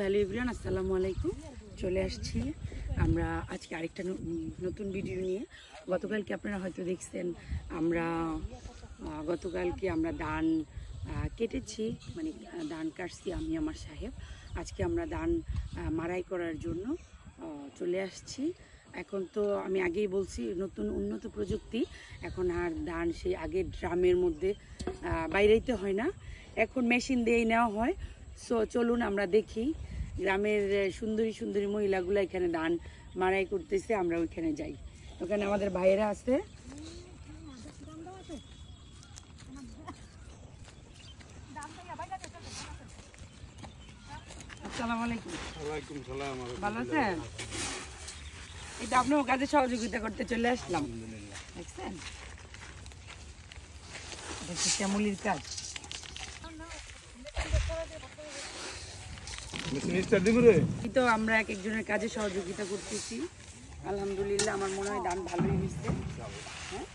Hello everyone, আসসালামু আলাইকুম। চলে আসছি আমরা আজকে আরেকটা নতুন ভিডিও নিয়ে। গতকালকে আপনারা হয়তো দেখছেন গতকালকে আমরা ধান কেটেছি, মানে ধান কাটছি আমি আমার সাহেব। আজকে আমরা ধান মাড়াই করার জন্য চলে আসছি। এখন তো আমি আগেই বলছি নতুন উন্নত প্রযুক্তি, এখন আর ধান সেই আগের ড্রামের মধ্যে বাইরেতে হয় না, এখন মেশিন দিয়েই নেওয়া হয়। সো চলুন আমরা দেখি গ্রামের সুন্দরী সুন্দরী মহিলাগুলো এখানে ধান মাড়াই করতেছে, আমরা ওইখানে যাই। ওখানে আমাদের ভাইয়েরা আছে। আসসালামু আলাইকুম। ওয়ালাইকুম সালাম। ভালো আছেন? এটা আপনার কাজে সহযোগিতা করতে চলে আসলাম। দেখছেন এটা শ্যামলির কাজ। তো আমরা এক একজনের কাজে সহযোগিতা করতেছি। আলহামদুলিল্লাহ, আমার মনে হয় ধান ভালোই হয়েছে। হ্যাঁ,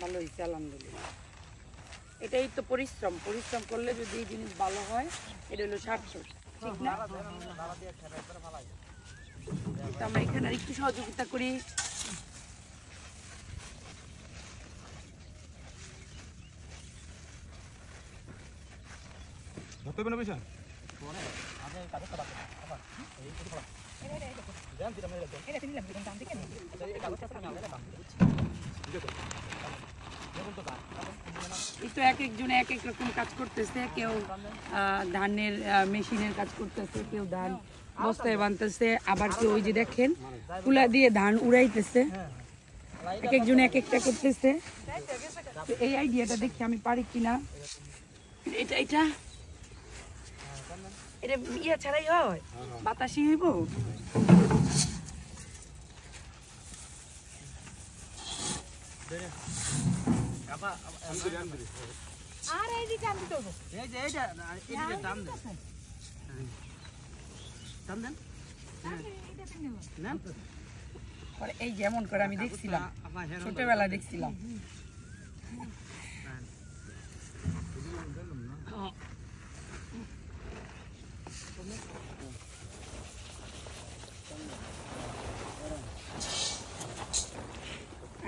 ভালো হয়েছে আলহামদুলিল্লাহ। এটাই তো পরিশ্রম করলে যদি এই জিনিস ভালো হয়, এটা হলো সার্থক, ঠিক না? তো আমরা এখানে আর একটু সহযোগিতা করি। এই তো এক একজন এক এক রকম কাজ করতেছে। কেউ ধানের মেশিনের কাজ করতেছে, কেউ ধান বস্তায় বানতেছে, আবার কেউ ওই যে দেখেন কুলা দিয়ে ধান উড়াইতেছে। এক একজন এক একটা করতেছে। এই আইডিয়াটা দেখি আমি পারি কিনা। এটা এটা এটা ইয়া ছাড়াই হয়, বাতাসি হইব। এই যেমন করে আমি দেখছিলাম, ছোটবেলা দেখছিলাম।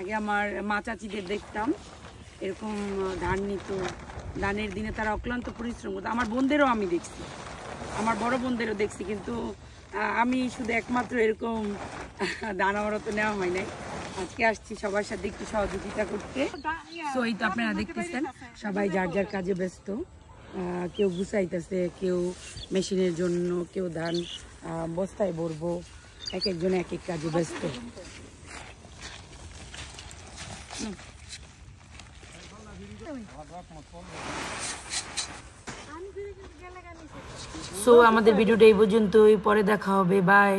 আগে আমার মা চাচিদের দেখতাম এরকম ধান নিত, ধানের দিনে তারা অক্লান্ত পরিশ্রম করতো। আমার বোনদেরও আমি দেখছি, আমার বড় বোনদেরও দেখছি, কিন্তু আমি শুধু একমাত্র এরকম ধান আমারও তো নেওয়া হয় নাই। আজকে আসছি সবার সাথে একটু সহযোগিতা করতে। তো এই তো আপনারা দেখতেছেন সবাই যার যার কাজে ব্যস্ত। কেউ গুছাইতেছে, কেউ মেশিনের জন্য, কেউ ধান বস্তায় ভরবো, এক একজন এক এক কাজে ব্যস্ত। সো আমাদের ভিডিওটা এই পর্যন্তই, পরে দেখা হবে, বাই।